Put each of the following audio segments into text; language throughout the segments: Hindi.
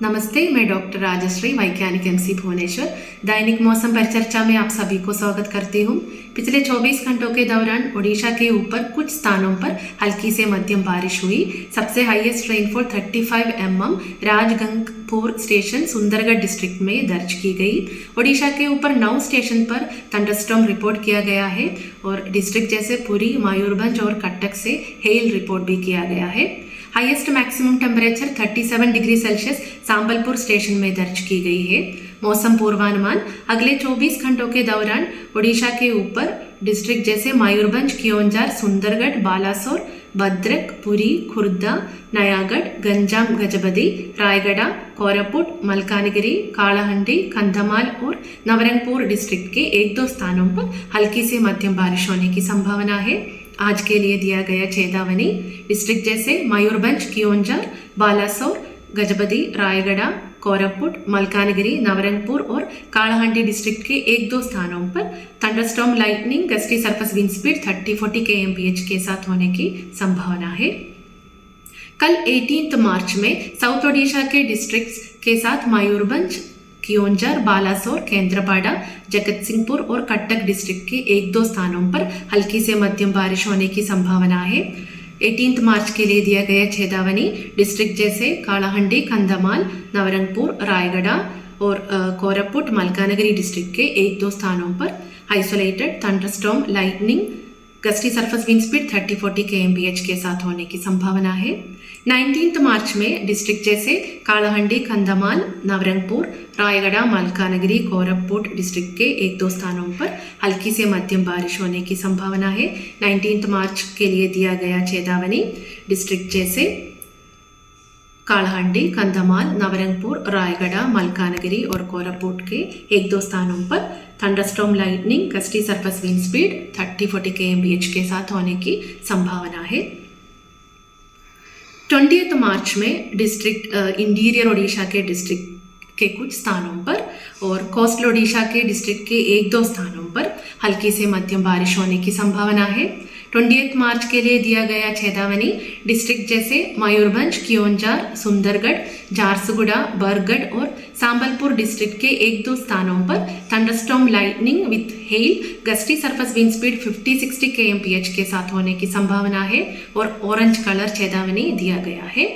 नमस्ते, मैं डॉक्टर राजश्री, वैज्ञानिक एमसी भुवनेश्वर। दैनिक मौसम परिचर्चा में आप सभी को स्वागत करती हूँ। पिछले 24 घंटों के दौरान ओडिशा के ऊपर कुछ स्थानों पर हल्की से मध्यम बारिश हुई। सबसे highest rainfall 35 mm Rajgangpur station Sundargarh district में दर्ज की गई। ओडिशा के ऊपर 9 स्टेशन पर थंडरस्टॉर्म रिपोर्ट किया गया है और डिस्ट्रिक्ट जैसे पुरी, मयूरभंज और कटक से हेल रिपोर्ट भी किया गया है। Highest maximum temperature 37 degree Celsius Sambalpur station में दर्ज की गई है। मौसम पूर्वानुमान, अगले 24 घंटों के दौरान ओडिशा के ऊपर डिस्ट्रिक्ट जैसे मयूरभंज, कियोंझार, सुंदरगढ़, बालासोर, भद्रक, पुरी, खुर्दा, नयागढ़, गंजाम, गजपति, रायगढ़, कोरापुट, मलकानगिरी, कालाहंडी, कंधमाल और नवरंगपुर डिस्ट्रिक्ट के 1-2 स्थानों पर हल्की से मध्यम बारिश होने की संभावना है। आज के लिए दिया गया चेतावनी, डिस्ट्रिक्ट जैसे मयूरभंज, कियोंझार, बालासोर, गजपति, रायगढ़, कोरापुट, मलकानगिरी, नवरंगपुर और कालाहंडी डिस्ट्रिक्ट के 1-2 स्थानों पर thunderstorm, lightning, gusty surface wind speed 30-40 kmph के साथ होने की संभावना है। कल 18 मार्च में साउथ ओडिशा के डिस्ट्रिक्ट्स के साथ मयूरभंज, कियोंझार, बालासोर, केंद्रपाड़ा, जगतसिंहपुर और कटक डिस्ट्रिक्ट के 1-2 स्थानों पर हल्की से मध्यम बारिश होने की संभावना है। 18 मार्च के लिए दिया गया चेतावनी, डिस्ट्रिक्ट जैसे कालाहंडी, कंधमाल, नवरंगपुर, रायगढ़ और कोरापुट, मलकानगिरी डिस्ट्रिक्ट के 1-2 स्थानों पर isolated thunderstorm, lightning, gusty surface wind speed 30-40 kmph के साथ होने की संभावना है। 19 मार्च में डिस्ट्रिक्ट जैसे कालाहंडी, कंधमाल, नवरंगपुर, रायगढ़, मलकानगिरी, कोरापुट डिस्ट्रिक्ट के 1-2 स्थानों पर हल्की से मध्यम बारिश होने की संभावना है। 19 मार्च के लिए दिया गया चेतावनी, डिस्ट्रिक्ट जैसे कालाहंडी, कंधमाल, नवरंगपुर, रायगढ़, मलकानगिरी और कोरापुट के 1-2 स्थानों पर thunderstorm, lightning, gusty surface wind speed 30-40 kmph के साथ होने की संभावना है। 20 मार्च में डिस्ट्रिक्ट इंटीरियर ओडिशा के डिस्ट्रिक्ट के कुछ स्थानों पर और कोस्टल ओडिशा के डिस्ट्रिक्ट के 1-2 स्थानों पर हल्की से मध्यम बारिश होने की संभावना है। 20 मार्च के लिए दिया गया चेतावनी, डिस्ट्रिक्ट जैसे मयूरभंज, कियोंझार, सुंदरगढ़, झारसुगुड़ा, बरगढ़ और सांबलपुर डिस्ट्रिक्ट के 1-2 स्थानों पर thunderstorm, lightning with hello, gusty surface wind speed 50-60 kmph के साथ होने की संभावना है और ऑरेंज कलर चेतावनी दिया गया है।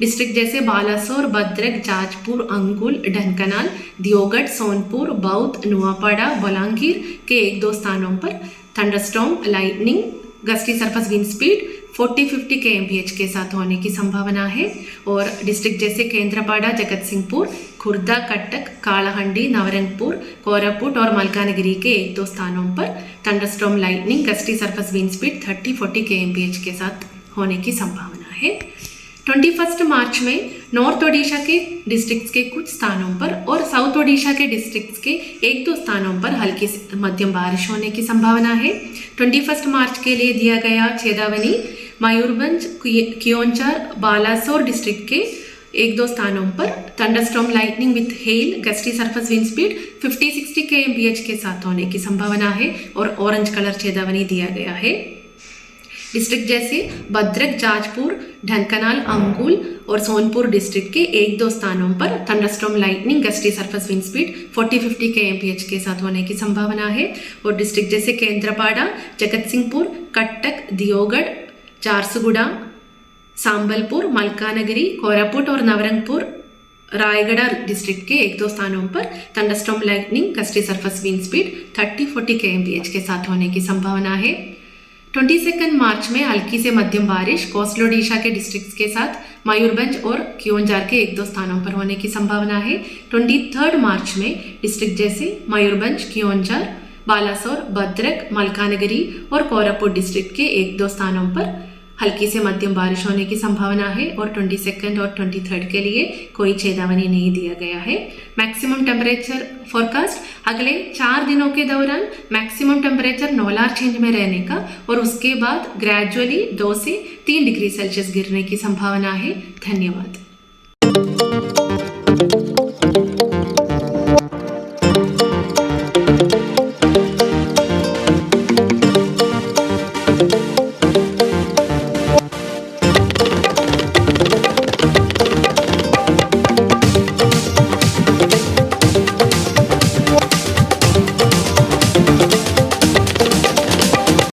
डिस्ट्रिक्ट जैसे बालासोर, भद्रक, जाजपुर, अंगुल, ढेंकनाल, दियोगढ़, सोनपुर, बौद्ध, नुआपाड़ा, बलांगीर के 1-2 स्थानों पर thunderstorm, lightning, gusty surface wind speed 40-50 kmph के साथ होने की संभावना है और डिस्ट्रिक्ट जैसे केंद्रपाड़ा, जगतसिंहपुर, खुर्दा, कटक, कालाहंडी, नवरंगपुर, कोरापुट और मलकानगिरी के 1-2 स्थानों पर thunderstorm, lightning, gusty surface wind speed 30-40 kmph के साथ होने की संभावना है। 21 मार्च में नॉर्थ ओडिशा के डिस्ट्रिक्ट्स के कुछ स्थानों पर और साउथ ओडिशा के डिस्ट्रिक्ट्स के 1-2 स्थानों पर हल्की से मध्यम बारिश होने की संभावना है। 21 मार्च के लिए दिया गया चेतावनी, मयूरभंज, कियोंझार, बालासोर डिस्ट्रिक्ट के 1-2 स्थानों पर thunderstorm, lightning with hello, gusty surface wind speed 50-60 kmph के साथ होने की संभावना है और ऑरेंज कलर चेतावनी दिया गया है। डिस्ट्रिक्ट जैसे भद्रक, जाजपुर, ढेंकनाल, अंगुल और सोनपुर डिस्ट्रिक्ट के 1-2 स्थानों पर thunderstorm, lightning, gusty surface wind speed 40-50 kmph के साथ होने की संभावना है और डिस्ट्रिक्ट जैसे केंद्रपाड़ा, जगतसिंहपुर, कटक, दियोगढ़, झारसुगुड़ा, सांबलपुर, मलकानगिरी, कोरापुट और नवरंगपुर, रायगढ़ डिस्ट्रिक्ट के 1-2 स्थानों पर thunderstorm, lightning, gusty surface wind speed 30-40 kmph के साथ होने की संभावना है। 22 मार्च में हल्की से मध्यम बारिश कोस्टल ओडिशा के डिस्ट्रिक्ट्स के साथ मयूरभंज और कियोंझार के 1-2 स्थानों पर होने की संभावना है। 23 मार्च में डिस्ट्रिक्ट जैसे मयूरभंज, कियोंझार, बालासोर, भद्रक, मलकानगिरी और कोरापुट डिस्ट्रिक्ट के 1-2 स्थानों पर हल्की से मध्यम बारिश होने की संभावना है और 22 और 23 के लिए कोई चेतावनी नहीं दिया गया है। मैक्सिमम टेम्परेचर फोरकास्ट, अगले 4 दिनों के दौरान मैक्सिमम टेम्परेचर नोलार चेंज में रहने का और उसके बाद ग्रेजुअली 2 से 3 डिग्री सेल्सियस गिरने की संभावना है। धन्यवाद।